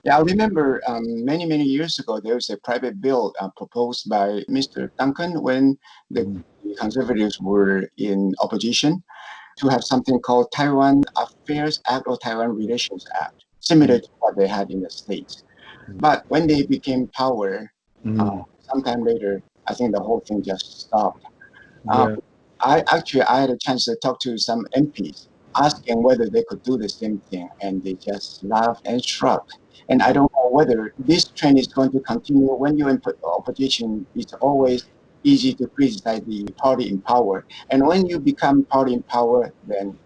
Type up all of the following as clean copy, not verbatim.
Yeah, I remember many, many years ago, there was a private bill proposed by Mr. Duncan when the conservatives were in opposition to have something called Taiwan Affairs Act or Taiwan Relations Act, similar to what they had in the States. But when they became power, sometime later, I think the whole thing just stopped. Yeah. I had a chance to talk to some MPs asking whether they could do the same thing, and they just laughed and shrugged. And I don't know whether this trend is going to continue. When you're in opposition, it's always easy to criticize the party in power. And when you become party in power, then...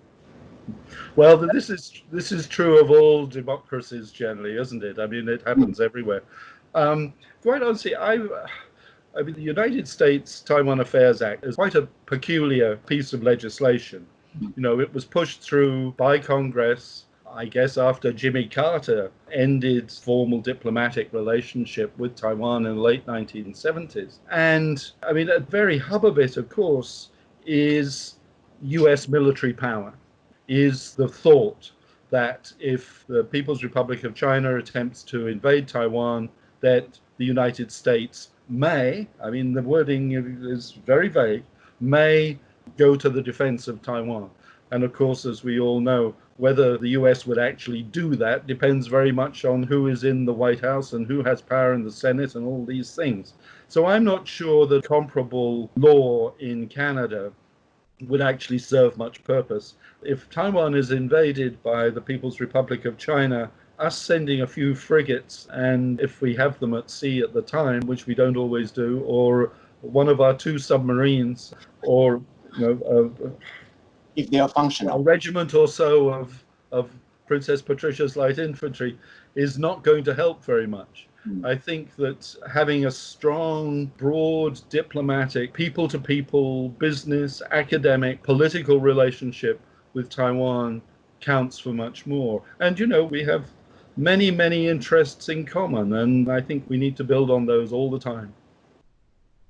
Well, this is true of all democracies generally, isn't it? I mean, it happens everywhere. Quite honestly, I mean, the United States Taiwan Affairs Act is quite a peculiar piece of legislation. You know, it was pushed through by Congress, I guess, after Jimmy Carter ended formal diplomatic relationship with Taiwan in the late 1970s. And I mean, at the very hub of it, of course, is US military power, is the thought that if the People's Republic of China attempts to invade Taiwan, that the United States may, I mean, the wording is very vague, may go to the defense of Taiwan. And of course, as we all know, whether the US would actually do that depends very much on who is in the White House and who has power in the Senate and all these things. So I'm not sure that comparable law in Canada would actually serve much purpose. If Taiwan is invaded by the People's Republic of China, us sending a few frigates, and if we have them at sea at the time, which we don't always do, or one of our 2 submarines, or if they are functional, a regiment or so of Princess Patricia's light infantry is not going to help very much. I think that having a strong, broad, diplomatic, people-to-people, business, academic, political relationship with Taiwan counts for much more. And, you know, we have many, many interests in common, and I think we need to build on those all the time.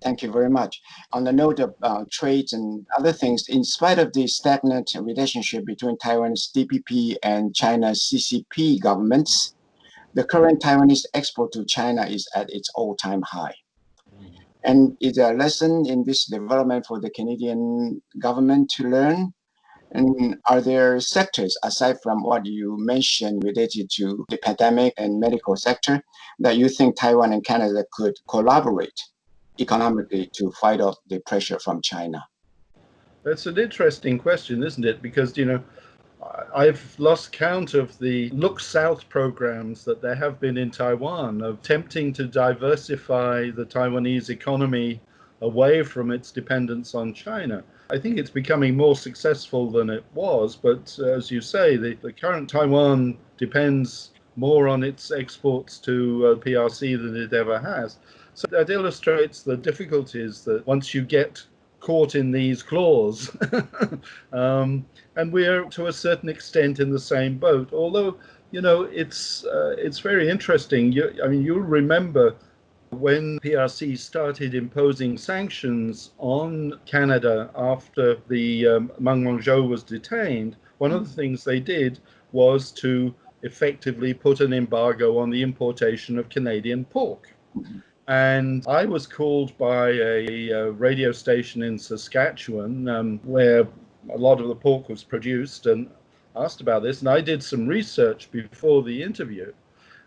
Thank you very much. On the note of trade and other things, in spite of the stagnant relationship between Taiwan's DPP and China's CCP governments, the current Taiwanese export to China is at its all-time high. And is there a lesson in this development for the Canadian government to learn? And are there sectors, aside from what you mentioned related to the pandemic and medical sector, that you think Taiwan and Canada could collaborate economically to fight off the pressure from China? That's an interesting question, isn't it? Because, you know, I've lost count of the Look South programs that there have been in Taiwan of attempting to diversify the Taiwanese economy away from its dependence on China. I think it's becoming more successful than it was, but as you say, the current Taiwan depends more on its exports to PRC than it ever has. So that illustrates the difficulties that once you get caught in these claws, and we're to a certain extent in the same boat. Although, you know, it's very interesting. I mean, you'll remember when PRC started imposing sanctions on Canada after the Meng Wanzhou was detained. One of the things they did was to effectively put an embargo on the importation of Canadian pork. And I was called by a radio station in Saskatchewan where a lot of the pork was produced and asked about this. And I did some research before the interview.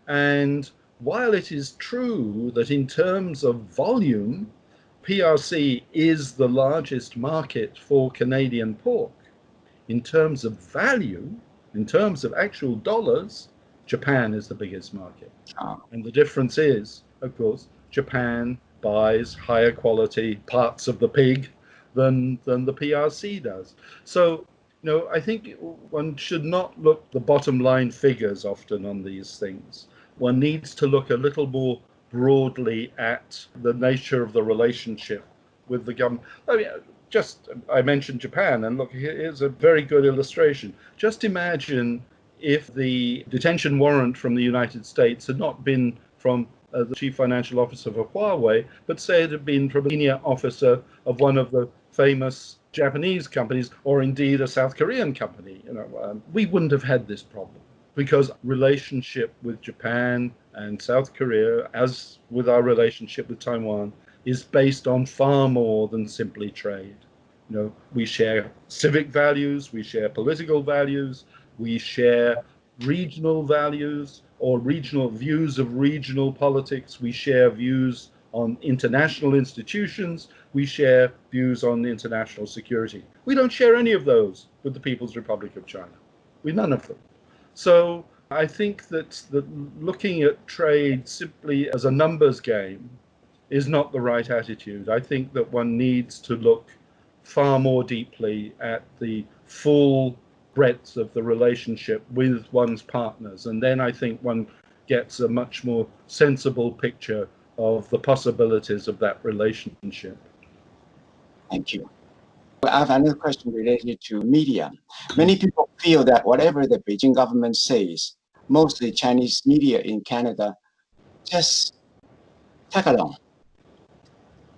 And while it is true that in terms of volume, PRC is the largest market for Canadian pork, in terms of value, in terms of actual dollars, Japan is the biggest market. And the difference is, of course, Japan buys higher quality parts of the pig than the PRC does. So, you know, I think one should not look the bottom line figures often on these things. One needs to look a little more broadly at the nature of the relationship with the government. I mean, I mentioned Japan, and look, here's a very good illustration. Just imagine if the detention warrant from the United States had not been from the chief financial officer of Huawei, but say it had been from a senior officer of one of the famous Japanese companies, or indeed a South Korean company. You know, we wouldn't have had this problem. because relationship with Japan and South Korea, as with our relationship with Taiwan, is based on far more than simply trade. We share civic values, we share political values, we share regional values or regional views of regional politics, we share views on international institutions, we share views on international security. We don't share any of those with the People's Republic of China. None of them. So I think that looking at trade simply as a numbers game is not the right attitude. I think that one needs to look far more deeply at the full breadth of the relationship with one's partners. And then I think one gets a much more sensible picture of the possibilities of that relationship. Thank you. I have another question related to media. Many people feel that whatever the Beijing government says, mostly Chinese media in Canada, just tag along.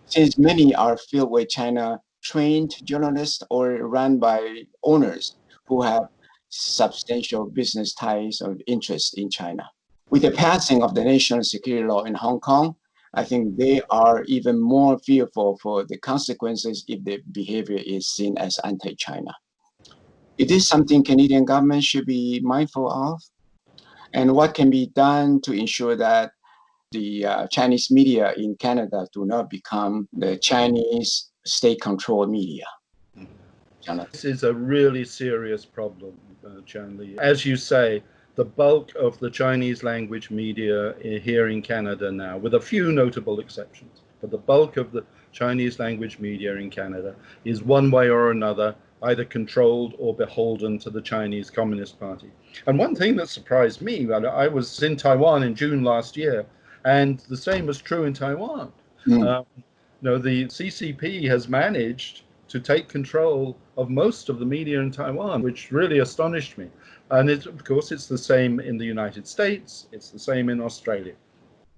Since many are filled with China-trained journalists or run by owners who have substantial business ties or interest in China. With the passing of the national security law in Hong Kong, I think they are even more fearful for the consequences if their behavior is seen as anti-China. Is this something Canadian government should be mindful of? And what can be done to ensure that the Chinese media in Canada do not become the Chinese state-controlled media? This is a really serious problem, Chanli. As you say, the bulk of the Chinese language media here in Canada now, with a few notable exceptions, but the bulk of the Chinese language media in Canada is one way or another either controlled or beholden to the Chinese Communist Party. And one thing that surprised me, I was in Taiwan in June last year, and the same was true in Taiwan. The CCP has managed to take control of most of the media in Taiwan, which really astonished me. And of course, it's the same in the United States. It's the same in Australia.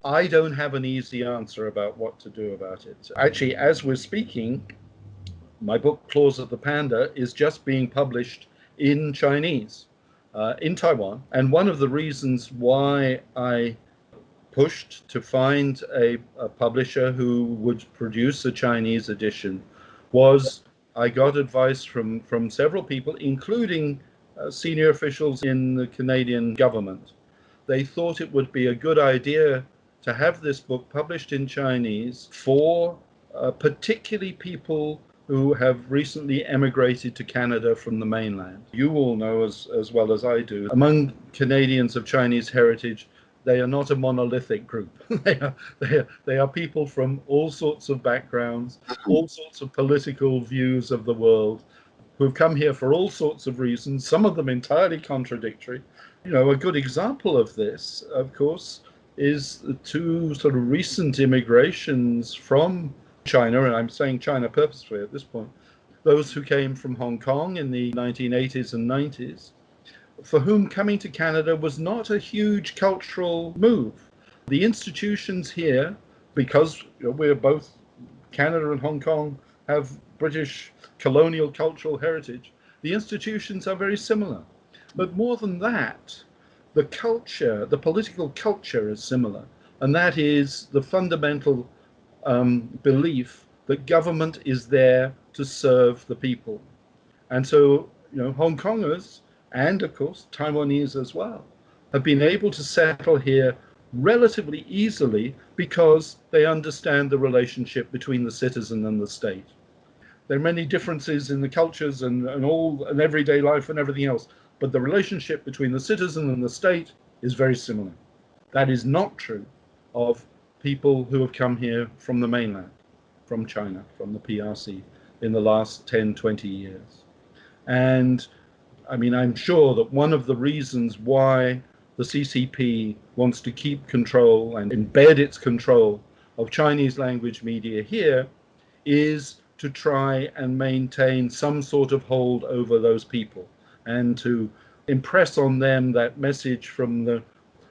I don't have an easy answer about what to do about it. Actually, as we're speaking, my book, Claws of the Panda, is just being published in Chinese in Taiwan. And one of the reasons why I pushed to find a publisher who would produce a Chinese edition was I got advice from several people, including senior officials in the Canadian government. They thought it would be a good idea to have this book published in Chinese for particularly people who have recently emigrated to Canada from the mainland. You all know as well as I do, among Canadians of Chinese heritage, they are not a monolithic group. They are people from all sorts of backgrounds, all sorts of political views of the world, who've come here for all sorts of reasons, some of them entirely contradictory. A good example of this, of course, is the two sort of recent immigrations from China, and I'm saying China purposefully at this point, those who came from Hong Kong in the 1980s and 90s, for whom coming to Canada was not a huge cultural move. The institutions here, because we're both, Canada and Hong Kong have British colonial cultural heritage, the institutions are very similar. But more than that, the culture, the political culture is similar. And that is the fundamental belief that government is there to serve the people. And so, Hong Kongers, and of course Taiwanese as well, have been able to settle here relatively easily because they understand the relationship between the citizen and the state. There are many differences in the cultures and everyday life and everything else, but the relationship between the citizen and the state is very similar. That is not true of people who have come here from the mainland, from China, from the PRC in the last 10, 20 years. And I'm sure that one of the reasons why the CCP wants to keep control and embed its control of Chinese language media here is to try and maintain some sort of hold over those people and to impress on them that message from the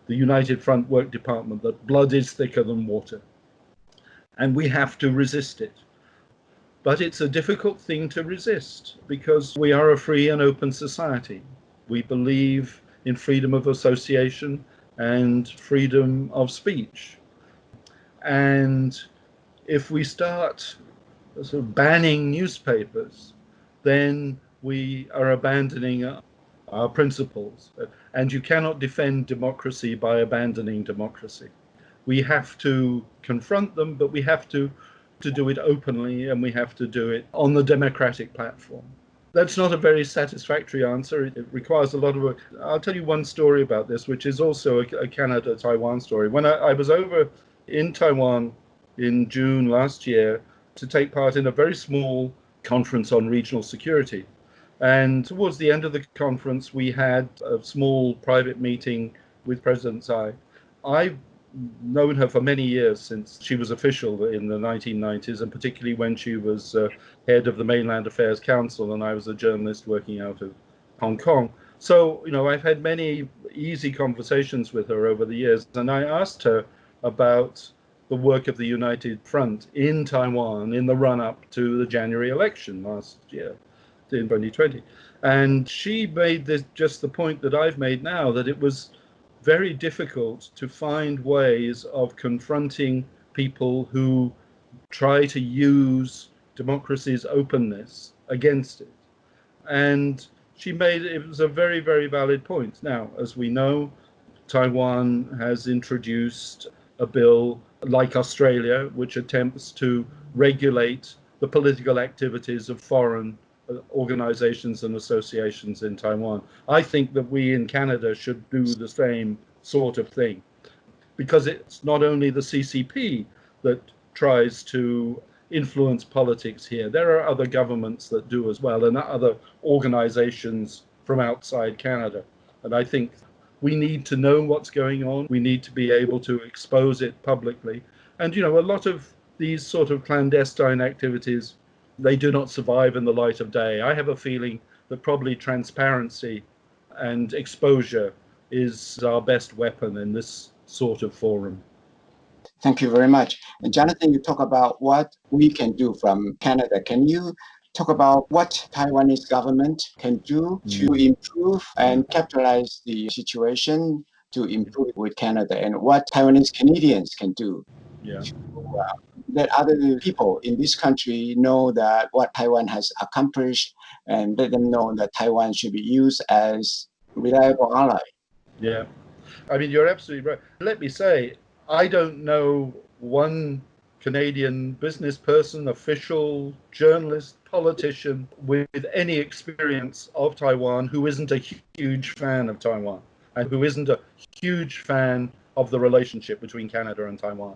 United Front Work Department that blood is thicker than water. And we have to resist it. But it's a difficult thing to resist because we are a free and open society. We believe in freedom of association and freedom of speech. And if we start sort of banning newspapers, then we are abandoning our principles. And you cannot defend democracy by abandoning democracy. We have to confront them, but we have to do it openly, and we have to do it on the democratic platform. That's not a very satisfactory answer. It requires a lot of work. I'll tell you one story about this, which is also a Canada-Taiwan story. When I was over in Taiwan in June last year to take part in a very small conference on regional security. And towards the end of the conference, we had a small private meeting with President Tsai. I've known her for many years, since she was official in the 1990s, and particularly when she was head of the Mainland Affairs Council, and I was a journalist working out of Hong Kong. So, I've had many easy conversations with her over the years, and I asked her about the work of the United Front in Taiwan in the run-up to the January election last year in 2020. And she made just the point that I've made now, that it was very difficult to find ways of confronting people who try to use democracy's openness against it. And it was a very, very valid point. Now, as we know, Taiwan has introduced a bill like Australia, which attempts to regulate the political activities of foreign organizations and associations in Taiwan. I think that we in Canada should do the same sort of thing, because it's not only the CCP that tries to influence politics here. There are other governments that do as well, and other organizations from outside Canada. And I think we need to know what's going on. We need to be able to expose it publicly. And, a lot of these sort of clandestine activities, they do not survive in the light of day. I have a feeling that probably transparency and exposure is our best weapon in this sort of forum. Thank you very much. And Jonathan, you talk about what we can do from Canada. Can you talk about what Taiwanese government can do to improve and capitalize the situation to improve with Canada, and what Taiwanese Canadians can do to let other people in this country know that what Taiwan has accomplished, and let them know that Taiwan should be used as a reliable ally? Yeah, I mean, you're absolutely right. Let me say, I don't know one Canadian business person, official, journalist, politician with any experience of Taiwan who isn't a huge fan of Taiwan, and who isn't a huge fan of the relationship between Canada and Taiwan.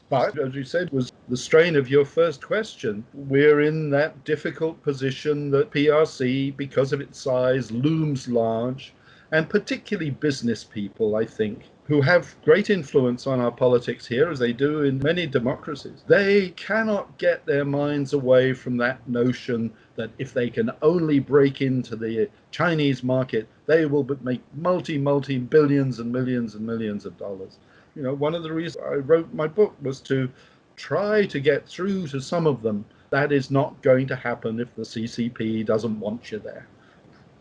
But, as you said, was the strain of your first question. We're in that difficult position that PRC, because of its size, looms large, and particularly business people, I think, who have great influence on our politics here, as they do in many democracies. They cannot get their minds away from that notion that if they can only break into the Chinese market, they will make multi-billions and millions of dollars. One of the reasons I wrote my book was to try to get through to some of them. That is not going to happen if the CCP doesn't want you there.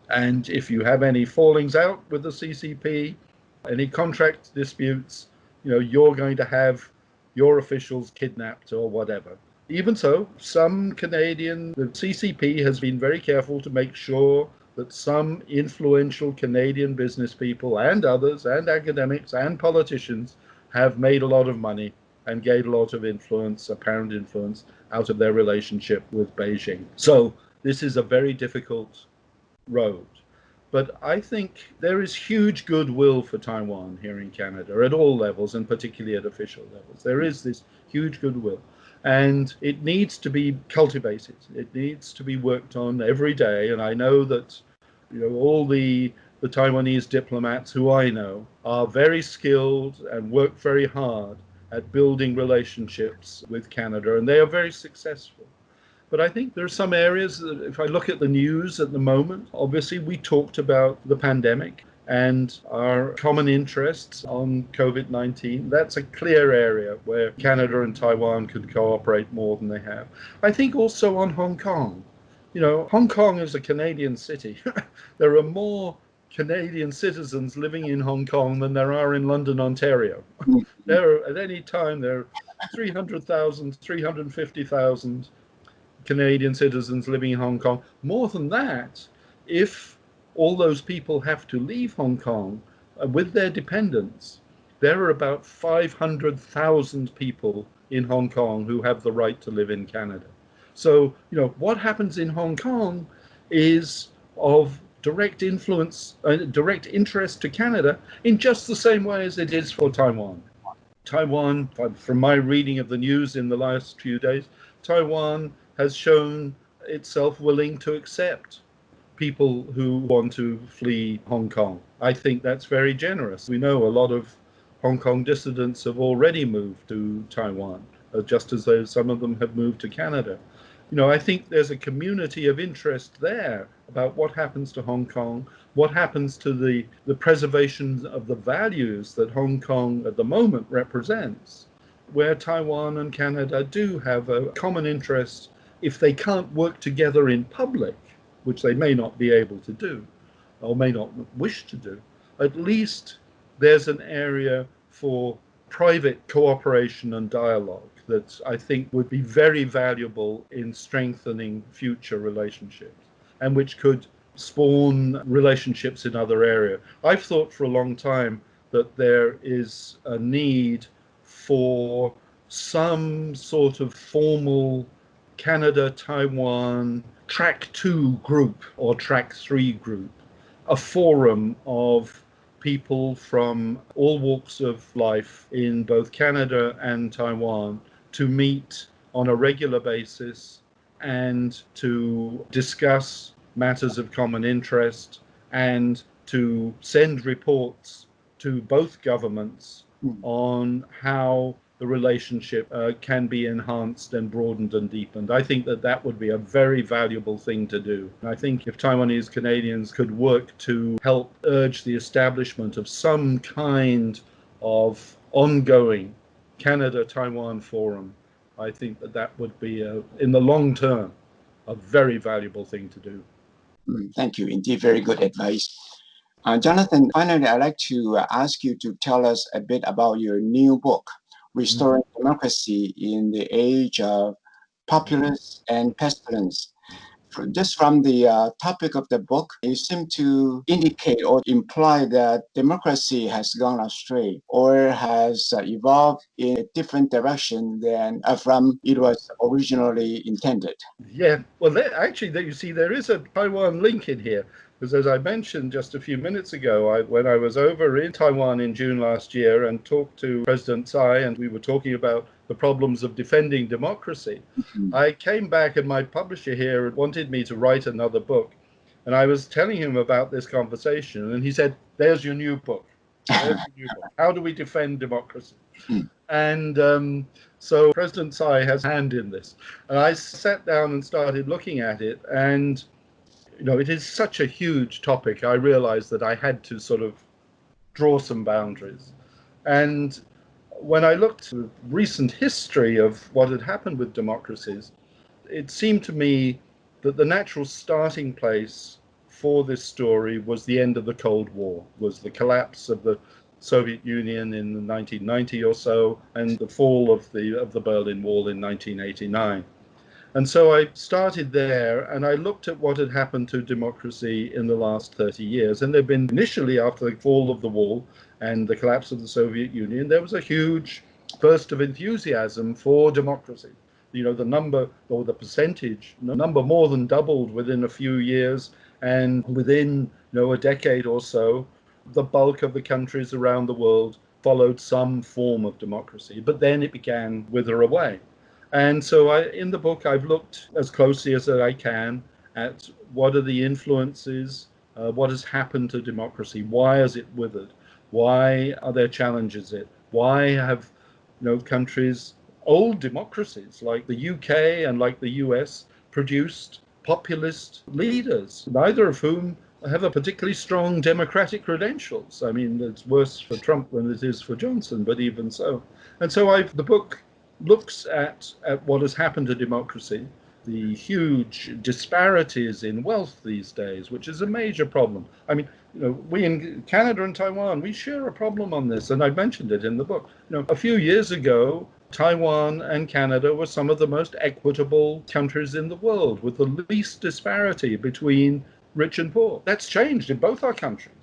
And if you have any fallings out with the CCP, any contract disputes, you're going to have your officials kidnapped or whatever. Even so, the CCP has been very careful to make sure that some influential Canadian business people and others and academics and politicians have made a lot of money and gained a lot of apparent influence, out of their relationship with Beijing. So this is a very difficult road. But I think there is huge goodwill for Taiwan here in Canada at all levels, and particularly at official levels. There is this huge goodwill, and it needs to be cultivated. It needs to be worked on every day. And I know that all the Taiwanese diplomats who I know are very skilled and work very hard at building relationships with Canada, and they are very successful. But I think there are some areas that, if I look at the news at the moment, obviously we talked about the pandemic and our common interests on COVID-19. That's a clear area where Canada and Taiwan could cooperate more than they have. I think also on Hong Kong. Hong Kong is a Canadian city. There are more Canadian citizens living in Hong Kong than there are in London, Ontario. At any time, there are 300,000, 350,000 Canadian citizens living in Hong Kong. More than that, if all those people have to leave Hong Kong with their dependents, there are about 500,000 people in Hong Kong who have the right to live in Canada. So, what happens in Hong Kong is of direct influence, direct interest to Canada in just the same way as it is for Taiwan. Taiwan, from my reading of the news in the last few days, Taiwan has shown itself willing to accept people who want to flee Hong Kong. I think that's very generous. We know a lot of Hong Kong dissidents have already moved to Taiwan, just as though some of them have moved to Canada. I think there's a community of interest there about what happens to Hong Kong, what happens to the preservation of the values that Hong Kong at the moment represents, where Taiwan and Canada do have a common interest. If they can't work together in public, which they may not be able to do, or may not wish to do, at least there's an area for private cooperation and dialogue that I think would be very valuable in strengthening future relationships, and which could spawn relationships in other areas. I've thought for a long time that there is a need for some sort of formal Canada-Taiwan Track 2 group or Track 3 group, a forum of people from all walks of life in both Canada and Taiwan to meet on a regular basis and to discuss matters of common interest and to send reports to both governments on how the relationship can be enhanced and broadened and deepened. I think that would be a very valuable thing to do. I think if Taiwanese Canadians could work to help urge the establishment of some kind of ongoing Canada-Taiwan forum, I think that would be, in the long term, a very valuable thing to do. Thank you. Indeed, very good advice. Jonathan, finally, I'd like to ask you to tell us a bit about your new book, Restoring Democracy in the Age of Populists and Pestilence. Just from the topic of the book, you seem to indicate or imply that democracy has gone astray or has evolved in a different direction than from it was originally intended. Yeah, well, you see, there is a Taiwan link in here. Because as I mentioned just a few minutes ago, when I was over in Taiwan in June last year and talked to President Tsai, and we were talking about the problems of defending democracy, I came back and my publisher here wanted me to write another book. And I was telling him about this conversation, and he said, there's your new book. There's your new book. How do we defend democracy? And so President Tsai has a hand in this. And I sat down and started looking at it, and it is such a huge topic. I realized that I had to sort of draw some boundaries. And when I looked at the recent history of what had happened with democracies, it seemed to me that the natural starting place for this story was the end of the Cold War, was the collapse of the Soviet Union in 1990 or so, and the fall of the Berlin Wall in 1989. And so I started there, and I looked at what had happened to democracy in the last 30 years. And there'd been initially, after the fall of the wall and the collapse of the Soviet Union, there was a huge burst of enthusiasm for democracy. The number or the percentage, the number more than doubled within a few years, and within a decade or so, the bulk of the countries around the world followed some form of democracy. But then it began to wither away. And so in the book, I've looked as closely as I can at what are the influences, what has happened to democracy, why has it withered, why are there challenges in it, why have countries, old democracies like the UK and like the US, produced populist leaders, neither of whom have a particularly strong democratic credentials. I mean, it's worse for Trump than it is for Johnson, but even so. And so the book looks at what has happened to democracy, the huge disparities in wealth these days, which is a major problem. I mean, we in Canada and Taiwan, we share a problem on this, and I mentioned it in the book. A few years ago, Taiwan and Canada were some of the most equitable countries in the world, with the least disparity between rich and poor. That's changed in both our countries.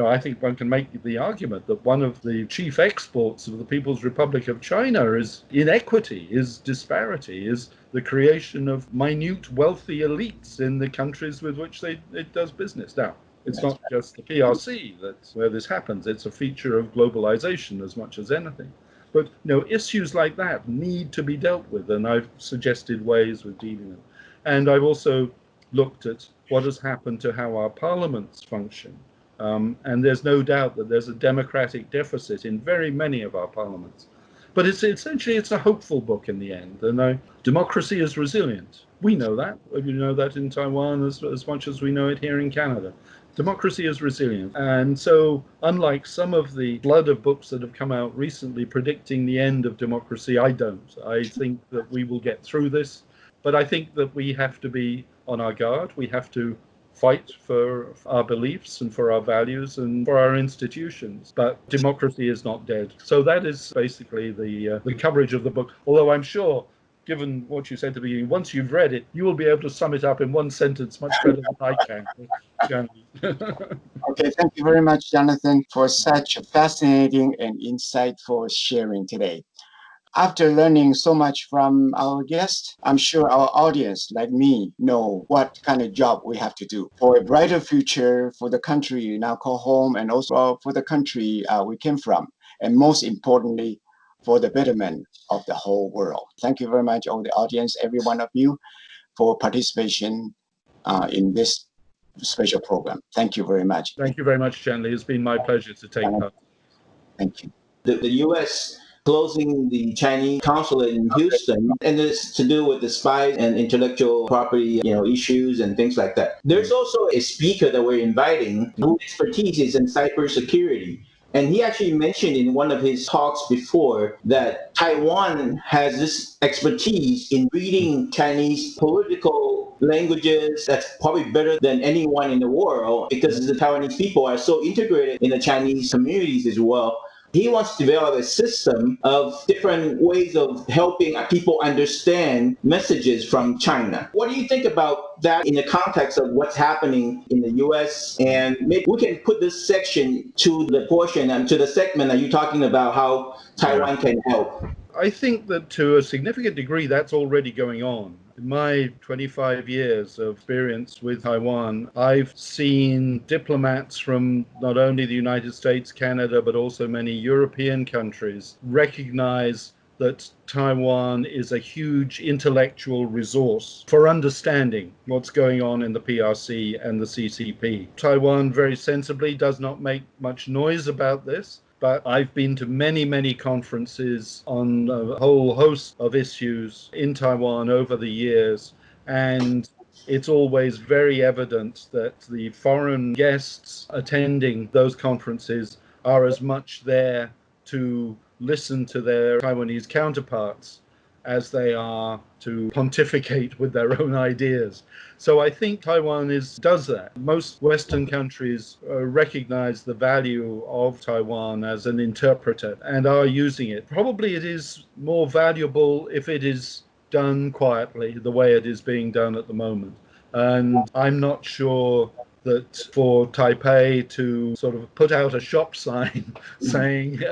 I think one can make the argument that one of the chief exports of the People's Republic of China is inequity, is disparity, is the creation of minute wealthy elites in the countries with which it does business. Now, it's not just the PRC that's where this happens. It's a feature of globalization as much as anything. But issues like that need to be dealt with, and I've suggested ways of dealing with them. And I've also looked at what has happened to how our parliaments function. And there's no doubt that there's a democratic deficit in very many of our parliaments. But it's a hopeful book in the end. And democracy is resilient. We know that. You know that in Taiwan as much as we know it here in Canada. Democracy is resilient. And so, unlike some of the flood of books that have come out recently predicting the end of democracy, I don't. I think that we will get through this. But I think that we have to be on our guard. We have to fight for our beliefs and for our values and for our institutions. But democracy is not dead. So that is basically the coverage of the book. Although I'm sure, given what you said at the beginning, once you've read it, you will be able to sum it up in one sentence much better than I can. Okay, thank you very much, Jonathan, for such a fascinating and insightful sharing today. After learning so much from our guest, I'm sure our audience, like me, know what kind of job we have to do for a brighter future for the country we now call home, and also for the country we came from, and most importantly, for the betterment of the whole world. Thank you very much, all the audience, every one of you, for participation in this special program. Thank you very much. Thank you very much, Stanley. It's been my pleasure to take part. Thank you. The U.S. closing the Chinese consulate in Houston, and it's to do with the spies and intellectual property, issues and things like that. There's also a speaker that we're inviting whose expertise is in cybersecurity. And he actually mentioned in one of his talks before that Taiwan has this expertise in reading Chinese political languages that's probably better than anyone in the world, because the Taiwanese people are so integrated in the Chinese communities as well. He wants to develop a system of different ways of helping people understand messages from China. What do you think about that in the context of what's happening in the U.S.? And maybe we can put this section to the portion and to the segment that you're talking about how Taiwan can help. I think that to a significant degree, that's already going on. In my 25 years of experience with Taiwan, I've seen diplomats from not only the United States, Canada, but also many European countries recognize that Taiwan is a huge intellectual resource for understanding what's going on in the PRC and the CCP. Taiwan very sensibly does not make much noise about this. But I've been to many, many conferences on a whole host of issues in Taiwan over the years, and it's always very evident that the foreign guests attending those conferences are as much there to listen to their Taiwanese counterparts as they are to pontificate with their own ideas. So I think Taiwan does that. Most Western countries recognize the value of Taiwan as an interpreter and are using it. Probably it is more valuable if it is done quietly, the way it is being done at the moment. And I'm not sure that for Taipei to sort of put out a shop sign saying,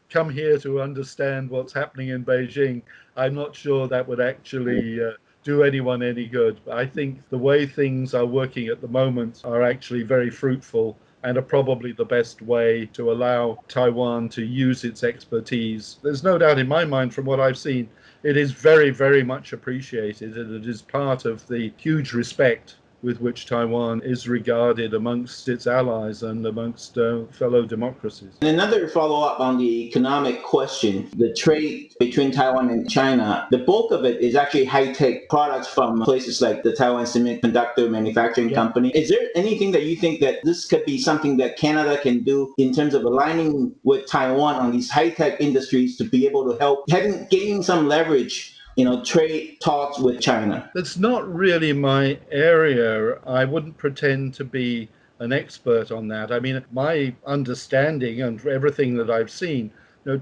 come here to understand what's happening in Beijing, I'm not sure that would actually do anyone any good. I think the way things are working at the moment are actually very fruitful and are probably the best way to allow Taiwan to use its expertise. There's no doubt in my mind, from what I've seen, it is very, very much appreciated, and it is part of the huge respect with which Taiwan is regarded amongst its allies and amongst fellow democracies. And another follow-up on the economic question, the trade between Taiwan and China, the bulk of it is actually high-tech products from places like the Taiwan Semiconductor Manufacturing Company. Is there anything that you think that this could be something that Canada can do in terms of aligning with Taiwan on these high-tech industries to be able to help, gaining some leverage, trade talks with China? That's not really my area. I wouldn't pretend to be an expert on that. I mean, my understanding and everything that I've seen,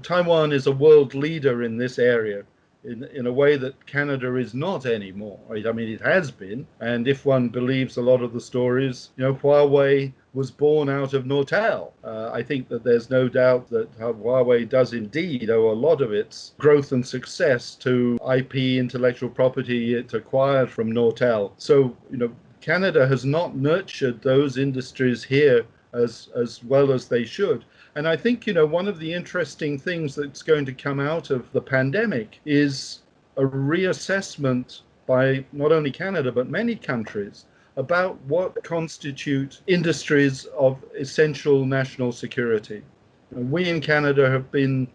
Taiwan is a world leader in this area in a way that Canada is not anymore. I mean, it has been, and if one believes a lot of the stories, Huawei was born out of Nortel. I think that there's no doubt that Huawei does indeed owe a lot of its growth and success to IP, intellectual property it acquired from Nortel. So, Canada has not nurtured those industries here as well as they should. And I think, one of the interesting things that's going to come out of the pandemic is a reassessment by not only Canada, but many countries about what constitute industries of essential national security. And we in Canada have been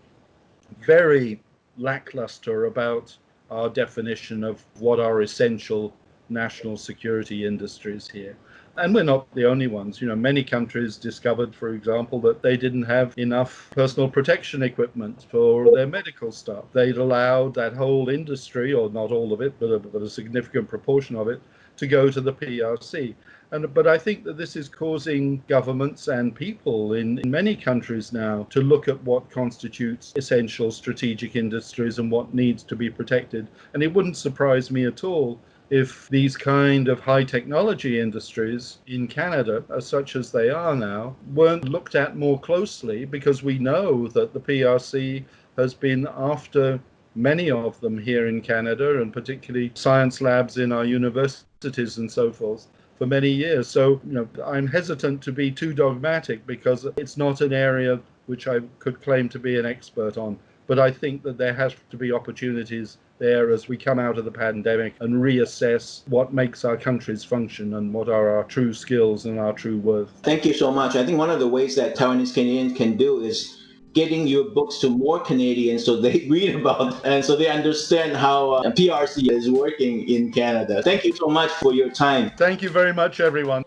very lackluster about our definition of what are essential national security industries here. And we're not the only ones. Many countries discovered, for example, that they didn't have enough personal protection equipment for their medical staff. They'd allowed that whole industry, or not all of it, but a significant proportion of it, to go to the PRC. But I think that this is causing governments and people in many countries now to look at what constitutes essential strategic industries and what needs to be protected. And it wouldn't surprise me at all if these kind of high technology industries in Canada, such as they are now, weren't looked at more closely, because we know that the PRC has been after many of them here in Canada, and particularly science labs in our universities and so forth, for many years. So, I'm hesitant to be too dogmatic, because it's not an area which I could claim to be an expert on. But I think that there has to be opportunities there as we come out of the pandemic and reassess what makes our countries function and what are our true skills and our true worth. Thank you so much. I think one of the ways that Taiwanese Canadians can do is getting your books to more Canadians so they read about and so they understand how PRC is working in Canada. Thank you so much for your time. Thank you very much, everyone.